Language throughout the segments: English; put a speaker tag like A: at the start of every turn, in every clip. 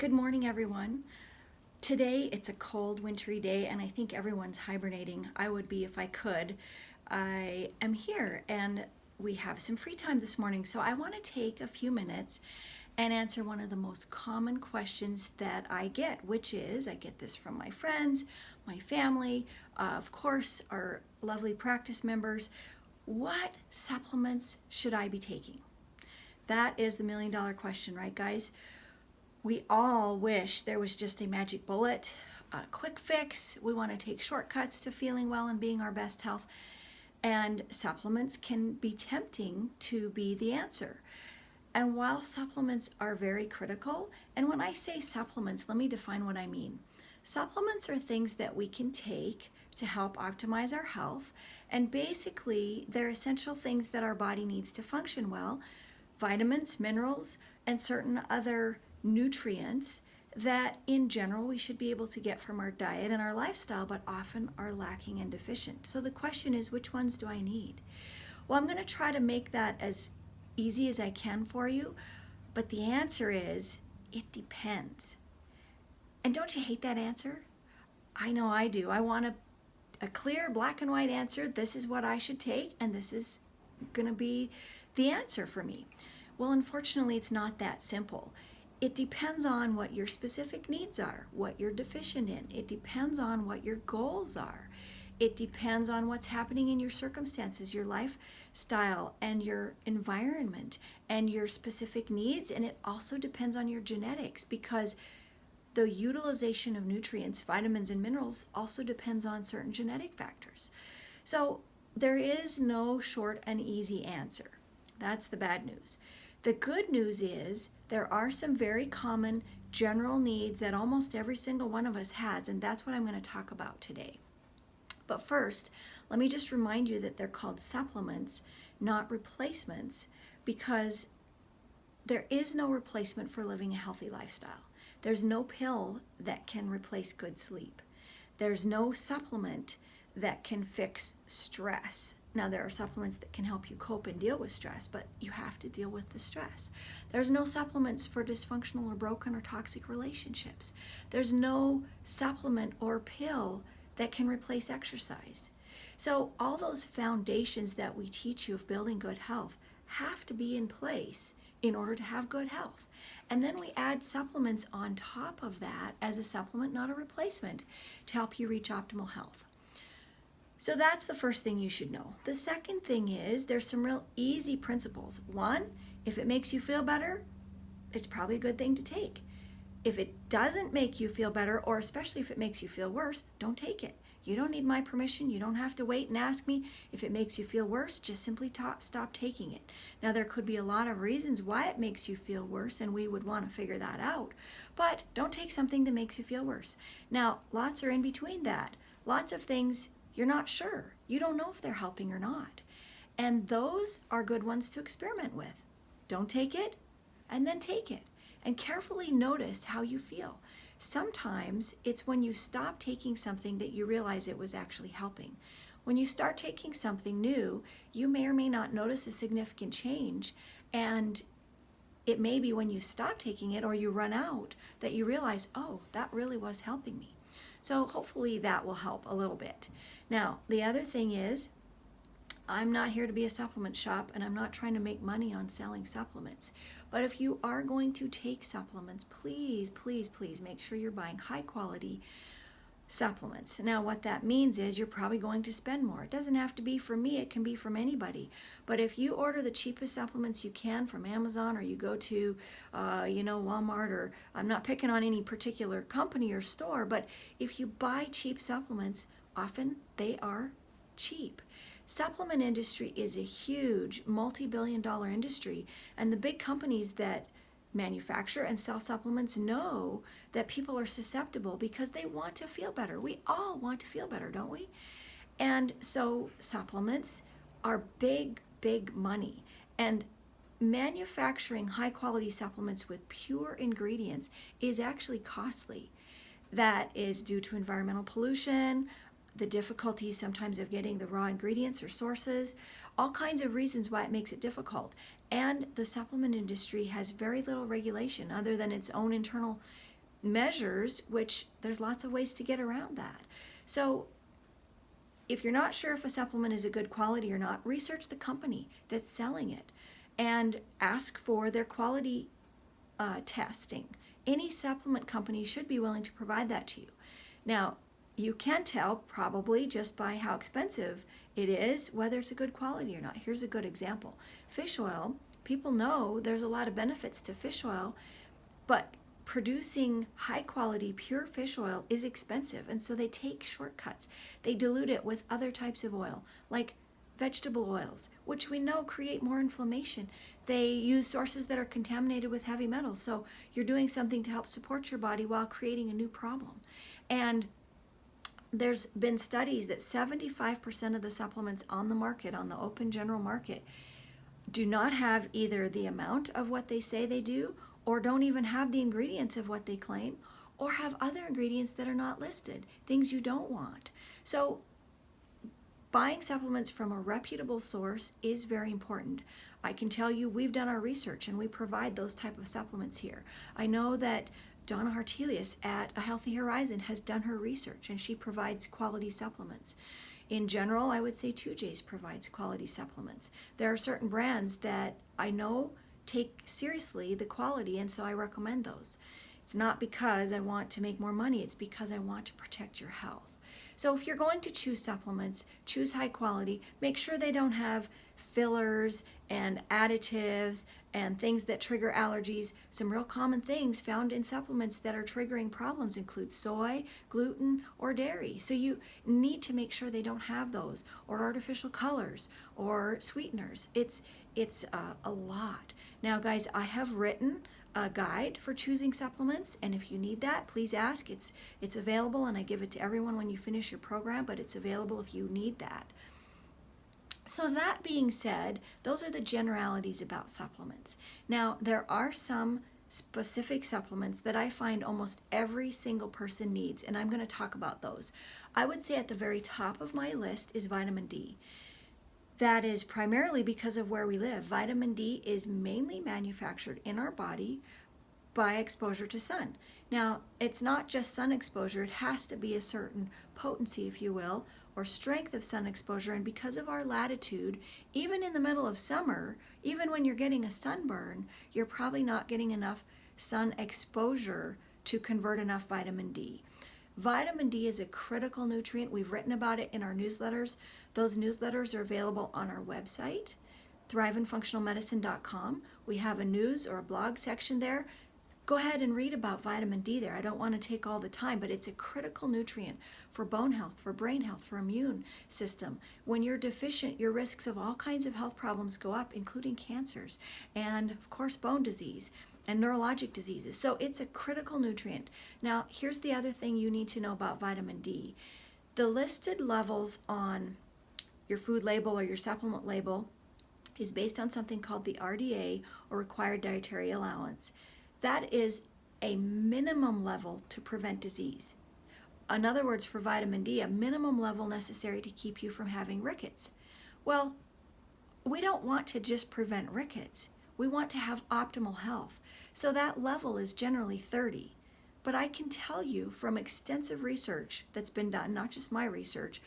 A: Good morning, everyone. Today it's a cold, wintry day, and I think everyone's hibernating. I would be if I could. I am here, and we have some free time this morning, so I want to take a few minutes and answer one of the most common questions that I get, which is I get this from my friends, my family, of course, our lovely practice members. What supplements should I be taking? That is the $1,000,000 question, right, guys? We all wish there was just a magic bullet, a quick fix. We want to take shortcuts to feeling well and being our best health. And supplements can be tempting to be the answer. And while supplements are very critical, and when I say supplements, let me define what I mean. Supplements are things that we can take to help optimize our health. And basically, they're essential things that our body needs to function well. Vitamins, minerals, and certain other nutrients that in general we should be able to get from our diet and our lifestyle, but often are lacking and deficient. So the question is, which ones do I need? Well, I'm going to try to make that as easy as I can for you, but the answer is, it depends. And don't you hate that answer? I know I do. I want a clear black and white answer. This is what I should take, and this is going to be the answer for me. Well, unfortunately, it's not that simple. It depends on what your specific needs are, what you're deficient in. It depends on what your goals are. It depends on what's happening in your circumstances, your lifestyle, and your environment, and your specific needs. And it also depends on your genetics, because the utilization of nutrients, vitamins, and minerals also depends on certain genetic factors. So there is no short and easy answer. That's the bad news. The good news is there are some very common general needs that almost every single one of us has, and that's what I'm going to talk about today. But first, let me just remind you that they're called supplements, not replacements, because there is no replacement for living a healthy lifestyle. There's no pill that can replace good sleep. There's no supplement that can fix stress. Now, there are supplements that can help you cope and deal with stress, but you have to deal with the stress. There's no supplements for dysfunctional or broken or toxic relationships. There's no supplement or pill that can replace exercise. So all those foundations that we teach you of building good health have to be in place in order to have good health. And then we add supplements on top of that as a supplement, not a replacement, to help you reach optimal health. So that's the first thing you should know. The second thing is there's some real easy principles. One, if it makes you feel better, it's probably a good thing to take. If it doesn't make you feel better, or especially if it makes you feel worse, don't take it. You don't need my permission. You don't have to wait and ask me. If it makes you feel worse, just simply stop taking it. Now, there could be a lot of reasons why it makes you feel worse, and we would want to figure that out. But don't take something that makes you feel worse. Now, lots are in between that. Lots of things you're not sure. You don't know if they're helping or not. And those are good ones to experiment with. Don't take it, and then take it. And carefully notice how you feel. Sometimes it's when you stop taking something that you realize it was actually helping. When you start taking something new, you may or may not notice a significant change. And it may be when you stop taking it or you run out that you realize, oh, that really was helping me. So hopefully that will help a little bit. Now, the other thing is, I'm not here to be a supplement shop, and I'm not trying to make money on selling supplements. But if you are going to take supplements, please, please, please make sure you're buying high quality supplements. Now, what that means is you're probably going to spend more. It doesn't have to be from me, it can be from anybody. But if you order the cheapest supplements you can from Amazon, or you go to Walmart, or I'm not picking on any particular company or store, but if you buy cheap supplements, often they are cheap. Supplement industry is a huge multi-billion-dollar industry, and the big companies that manufacture and sell supplements know that people are susceptible because they want to feel better. We all want to feel better, don't we? And so supplements are big, big money. And manufacturing high-quality supplements with pure ingredients is actually costly. That is due to environmental pollution, the difficulties sometimes of getting the raw ingredients or sources, all kinds of reasons why it makes it difficult. And the supplement industry has very little regulation other than its own internal measures, which there's lots of ways to get around that. So if you're not sure if a supplement is a good quality or not, research the company that's selling it and ask for their quality testing. Any supplement company should be willing to provide that to you. Now, you can tell probably just by how expensive it is whether it's a good quality or not. Here's a good example. Fish oil, people know there's a lot of benefits to fish oil, but producing high quality pure fish oil is expensive, and so they take shortcuts. They dilute it with other types of oil, like vegetable oils, which we know create more inflammation. They use sources that are contaminated with heavy metals, so you're doing something to help support your body while creating a new problem. And there's been studies that 75% of the supplements on the market, on the open general market, do not have either the amount of what they say they do, or don't even have the ingredients of what they claim, or have other ingredients that are not listed, things you don't want. So buying supplements from a reputable source is very important. I can tell you we've done our research and we provide those type of supplements here. I know that Donna Hartelius at A Healthy Horizon has done her research and she provides quality supplements. In general, I would say 2J's provides quality supplements. There are certain brands that I know take seriously the quality, and so I recommend those. It's not because I want to make more money, it's because I want to protect your health. So if you're going to choose supplements, choose high quality. Make sure they don't have fillers and additives and things that trigger allergies. Some real common things found in supplements that are triggering problems include soy, gluten, or dairy. So you need to make sure they don't have those, or artificial colors, or sweeteners. It's a lot. Now, guys, I have written a guide for choosing supplements, and if you need that, please ask. It's available, and I give it to everyone when you finish your program, but it's available if you need that. So that being said, those are the generalities about supplements. Now, there are some specific supplements that I find almost every single person needs, and I'm going to talk about those. I would say at the very top of my list is vitamin D. That is primarily because of where we live. Vitamin D is mainly manufactured in our body by exposure to sun. Now, it's not just sun exposure, it has to be a certain potency, if you will, or strength of sun exposure. And because of our latitude, even in the middle of summer, even when you're getting a sunburn, you're probably not getting enough sun exposure to convert enough vitamin D. Vitamin D is a critical nutrient. We've written about it in our newsletters. Those newsletters are available on our website, thriveandfunctionalmedicine.com. We have a news or a blog section there. Go ahead and read about vitamin D there. I don't want to take all the time, but it's a critical nutrient for bone health, for brain health, for immune system. When you're deficient, your risks of all kinds of health problems go up, including cancers and, of course, bone disease and neurologic diseases. So it's a critical nutrient. Now, here's the other thing you need to know about vitamin D. The listed levels on your food label or your supplement label is based on something called the RDA, or required dietary allowance. That is a minimum level to prevent disease. In other words, for vitamin D, a minimum level necessary to keep you from having rickets. Well, we don't want to just prevent rickets. We want to have optimal health. So that level is generally 30. But I can tell you from extensive research that's been done, not just my research,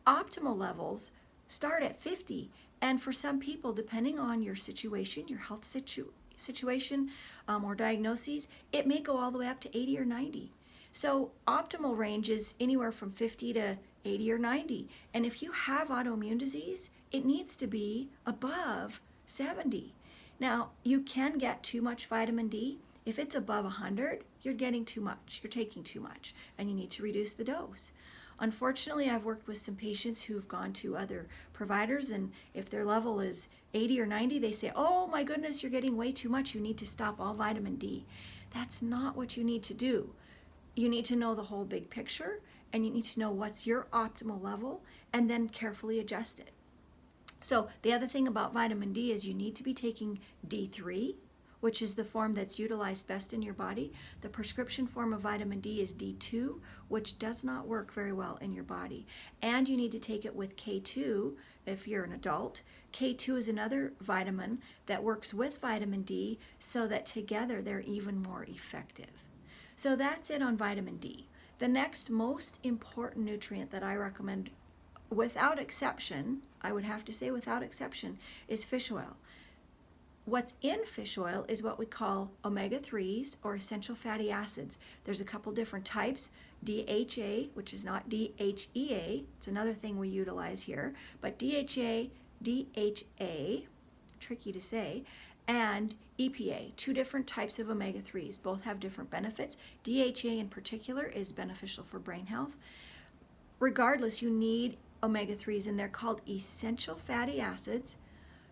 A: optimal levels start at 50. And for some people, depending on your situation, your health situation or diagnoses, it may go all the way up to 80 or 90. So optimal range is anywhere from 50 to 80 or 90. And if you have autoimmune disease, it needs to be above 70. Now, you can get too much vitamin D. If it's above 100, you're getting too much. You're taking too much, and you need to reduce the dose. Unfortunately, I've worked with some patients who've gone to other providers, and if their level is 80 or 90, they say, oh my goodness, you're getting way too much. You need to stop all vitamin D. That's not what you need to do. You need to know the whole big picture, and you need to know what's your optimal level, and then carefully adjust it. So the other thing about vitamin D is you need to be taking D3, which is the form that's utilized best in your body. The prescription form of vitamin D is D2, which does not work very well in your body. And you need to take it with K2 if you're an adult. K2 is another vitamin that works with vitamin D so that together they're even more effective. So that's it on vitamin D. The next most important nutrient that I recommend without exception, I would have to say without exception, is fish oil. What's in fish oil is what we call omega-3s or essential fatty acids. There's a couple different types. DHA, which is not DHEA, it's another thing we utilize here, but DHA, tricky to say, and EPA, two different types of omega-3s. Both have different benefits. DHA in particular is beneficial for brain health. Regardless, you need omega-3s, and they're called essential fatty acids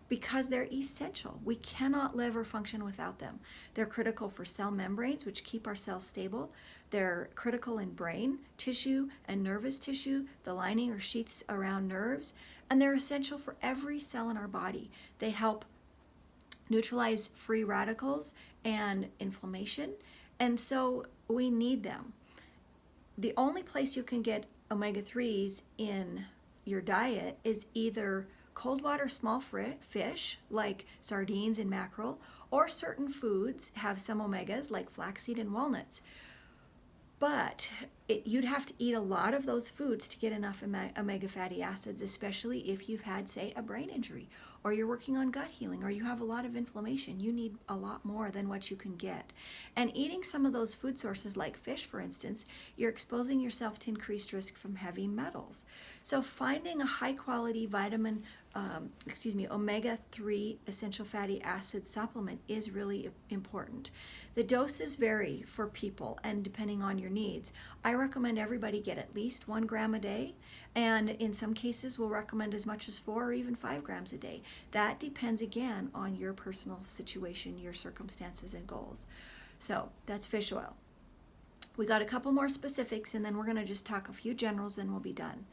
A: because they're essential. We cannot live or function without them. They're critical for cell membranes, which keep our cells stable. They're critical in brain tissue and nervous tissue, the lining or sheaths around nerves, and they're essential for every cell in our body. They help neutralize free radicals and inflammation, and so we need them. The only place you can get omega-3s in your diet is either cold water small fish like sardines and mackerel, or certain foods have some omegas like flaxseed and walnuts. But you'd have to eat a lot of those foods to get enough omega fatty acids, especially if you've had, say, a brain injury, or you're working on gut healing, or you have a lot of inflammation. You need a lot more than what you can get. And eating some of those food sources like fish, for instance, you're exposing yourself to increased risk from heavy metals. So finding a high quality omega-3 essential fatty acid supplement is really important. The doses vary for people and depending on your needs. I recommend everybody get at least 1 gram a day, and in some cases we'll recommend as much as 4 or even 5 grams a day. That depends again on your personal situation, your circumstances and goals. So that's fish oil. We got a couple more specifics, and then we're going to just talk a few generals and we'll be done.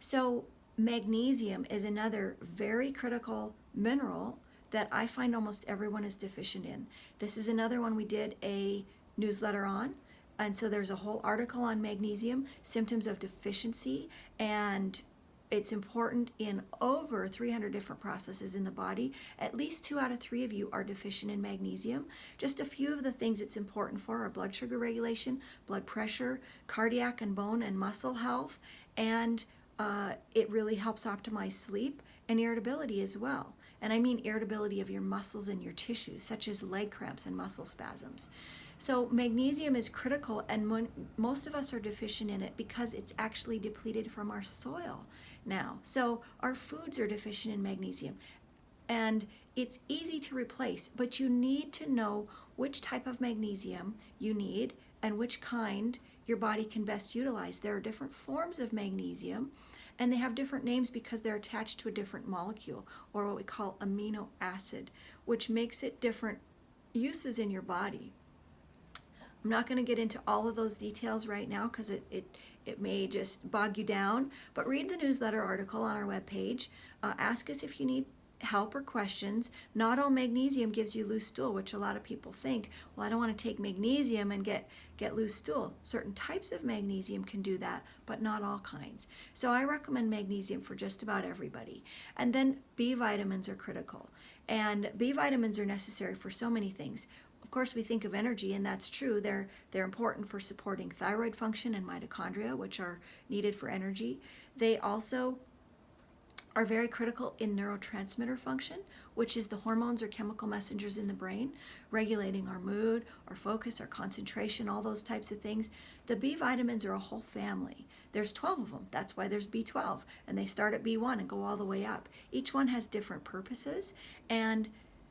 A: So magnesium is another very critical mineral that I find almost everyone is deficient in. This is another one we did a newsletter on, and so there's a whole article on magnesium, symptoms of deficiency, and it's important in over 300 different processes in the body. At least 2 out of 3 of you are deficient in magnesium. Just a few of the things it's important for are blood sugar regulation, blood pressure, cardiac and bone and muscle health, and it really helps optimize sleep and irritability as well. And I mean irritability of your muscles and your tissues, such as leg cramps and muscle spasms. So magnesium is critical, and most of us are deficient in it because it's actually depleted from our soil now. So our foods are deficient in magnesium, and it's easy to replace, but you need to know which type of magnesium you need and which kind your body can best utilize. There are different forms of magnesium, and they have different names because they're attached to a different molecule, or what we call amino acid, which makes it different uses in your body. I'm not going to get into all of those details right now because it may just bog you down, but read the newsletter article on our webpage. Ask us if you need help or questions. Not all magnesium gives you loose stool, which a lot of people think, well, I don't want to take magnesium and get loose stool. Certain types of magnesium can do that, but not all kinds. So I recommend magnesium for just about everybody. And then B vitamins are critical, and B vitamins are necessary for so many things. Of course, we think of energy, and that's true. They're important for supporting thyroid function and mitochondria, which are needed for energy. They also are very critical in neurotransmitter function, which is the hormones or chemical messengers in the brain, regulating our mood, our focus, our concentration, all those types of things. The B vitamins are a whole family. There's 12 of them. That's why there's B12, and they start at B1 and go all the way up. Each one has different purposes, and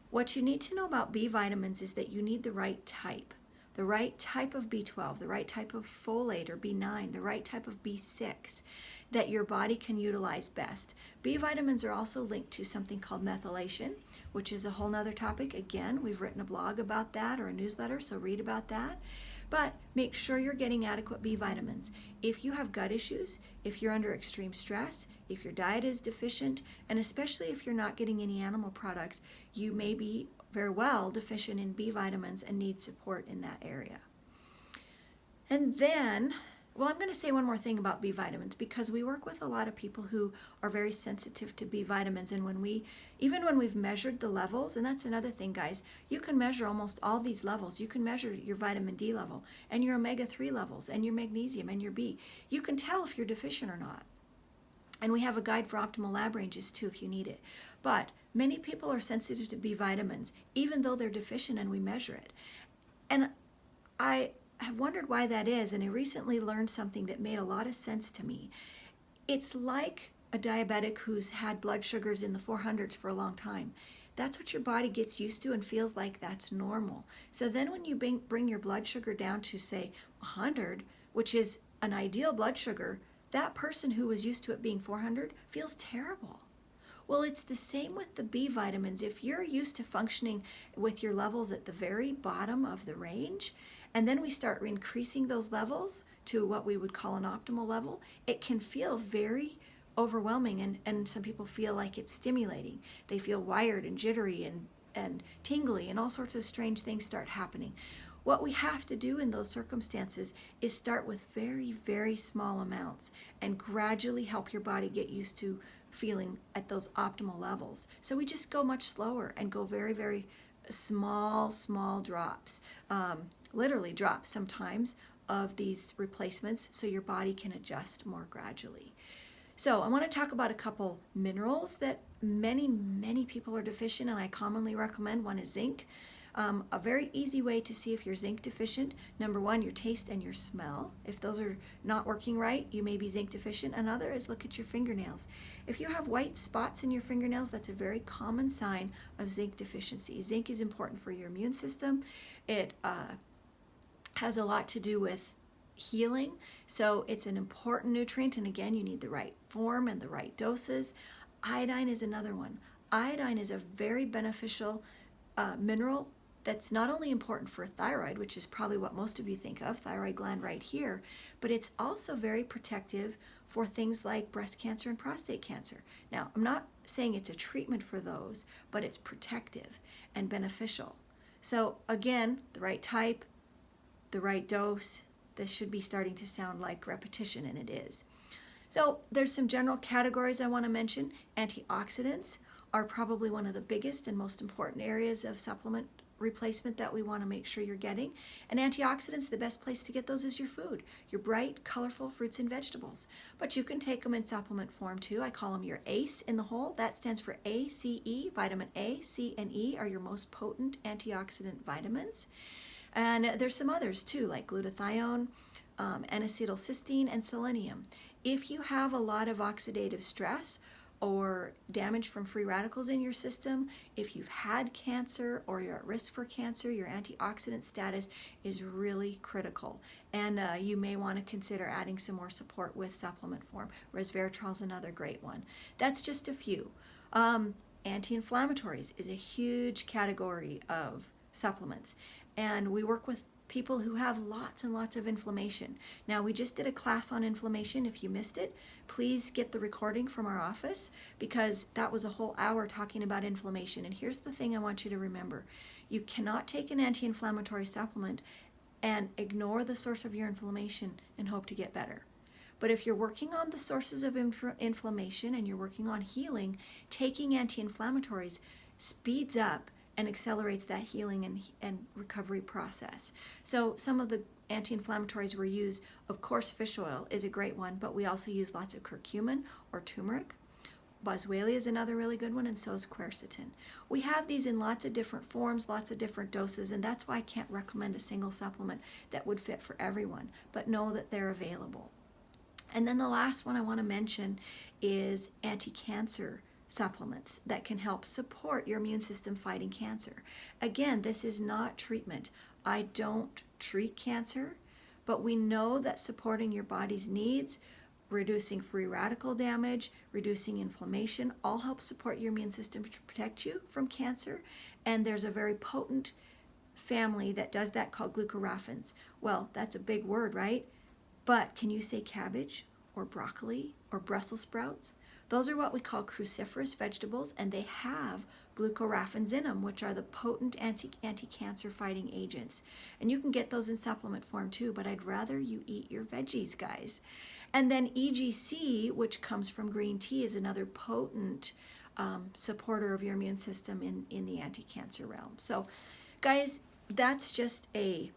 A: what you need to know about B vitamins is that you need the right type. The right type of B12, the right type of folate or B9, the right type of B6 that your body can utilize best. B vitamins are also linked to something called methylation, which is a whole nother topic. Again, we've written a blog about that or a newsletter, so read about that. But make sure you're getting adequate B vitamins. If you have gut issues, if you're under extreme stress, if your diet is deficient, and especially if you're not getting any animal products, you may be very well deficient in B vitamins and need support in that area. And then Well, I'm going to say one more thing about B vitamins because we work with a lot of people who are very sensitive to B vitamins. And even when we've measured the levels, and that's another thing, guys, you can measure almost all these levels. You can measure your vitamin D level and your omega-3 levels and your magnesium and your B. You can tell if you're deficient or not. And we have a guide for optimal lab ranges too if you need it. But many people are sensitive to B vitamins, even though they're deficient and we measure it. And I have wondered why that is, and I recently learned something that made a lot of sense to me. It's like a diabetic who's had blood sugars in the 400s for a long time. That's what your body gets used to and feels like that's normal. So then when you bring your blood sugar down to, say, 100, which is an ideal blood sugar, that person who was used to it being 400 feels terrible. Well, it's the same with the B vitamins. If you're used to functioning with your levels at the very bottom of the range, and then we start increasing those levels to what we would call an optimal level, it can feel very overwhelming, and some people feel like it's stimulating. They feel wired and jittery and tingly, and all sorts of strange things start happening. What we have to do in those circumstances is start with very, very small amounts and gradually help your body get used to feeling at those optimal levels. So we just go much slower and go very, very small drops, literally drops sometimes of these replacements so your body can adjust more gradually. So I want to talk about a couple minerals that many people are deficient, and I commonly recommend. One is zinc. A very easy way to see if you're zinc deficient: number one, your taste and your smell. If those are not working right, you may be zinc deficient. Another is look at your fingernails. If you have white spots in your fingernails, that's a very common sign of zinc deficiency. Zinc is important for your immune system. It has a lot to do with healing, so it's an important nutrient, and again, you need the right form and the right doses. Iodine is another one. Iodine is a very beneficial mineral that's not only important for thyroid, which is probably what most of you think of, thyroid gland right here, but it's also very protective for things like breast cancer and prostate cancer. Now, I'm not saying it's a treatment for those, but it's protective and beneficial. So again, the right type, the right dose. This should be starting to sound like repetition, and it is. So there's some general categories I want to mention. Antioxidants are probably one of the biggest and most important areas of supplement replacement that we want to make sure you're getting. And antioxidants, the best place to get those is your food, your bright, colorful fruits and vegetables. But you can take them in supplement form too. I call them your ACE in the whole. That stands for ACE. Vitamin A, C, and E are your most potent antioxidant vitamins. And there's some others too, like glutathione, N-acetylcysteine, and selenium. If you have a lot of oxidative stress or damage from free radicals in your system, if you've had cancer or you're at risk for cancer, your antioxidant status is really critical. And you may want to consider adding some more support with supplement form. Resveratrol is another great one. That's just a few. Anti-inflammatories is a huge category of supplements. And we work with people who have lots and lots of inflammation. Now, we just did a class on inflammation. If you missed it, please get the recording from our office, because that was a whole hour talking about inflammation. And here's the thing I want you to remember. You cannot take an anti-inflammatory supplement and ignore the source of your inflammation and hope to get better. But if you're working on the sources of inflammation and you're working on healing, taking anti-inflammatories speeds up and accelerates that healing and recovery process. So some of the anti-inflammatories we use, of course, fish oil is a great one, but we also use lots of curcumin or turmeric. Boswellia is another really good one, and so is quercetin. We have these in lots of different forms, lots of different doses, and that's why I can't recommend a single supplement that would fit for everyone, but know that they're available. And then the last one I want to mention is anti-cancer supplements that can help support your immune system fighting cancer. Again, this is not treatment. I don't treat cancer, but we know that supporting your body's needs, reducing free radical damage, reducing inflammation, all help support your immune system to protect you from cancer. And there's a very potent family that does that called glucoraphanes. Well, that's a big word, right? But can you say cabbage or broccoli or Brussels sprouts? Those are what we call cruciferous vegetables, and they have glucoraphanes in them, which are the potent anti-cancer fighting agents. And you can get those in supplement form too, but I'd rather you eat your veggies, guys. And then EGC, which comes from green tea, is another potent supporter of your immune system in the anti-cancer realm. So, guys, that's just a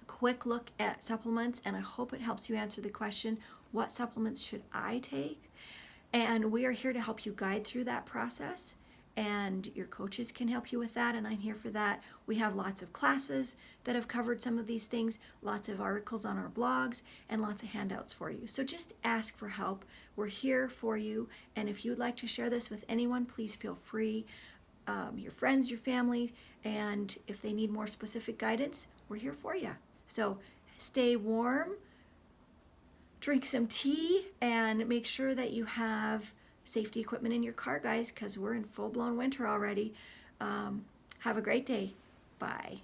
A: quick look at supplements, and I hope it helps you answer the question, what supplements should I take? And we are here to help you guide through that process, and your coaches can help you with that, and I'm here for that. We have lots of classes that have covered some of these things, lots of articles on our blogs, and lots of handouts for you. So just ask for help. We're here for you, and if you'd like to share this with anyone, please feel free. Your friends, your family, and if they need more specific guidance, we're here for you. So stay warm, drink some tea, and make sure that you have safety equipment in your car, guys, because we're in full-blown winter already. Have a great day. Bye.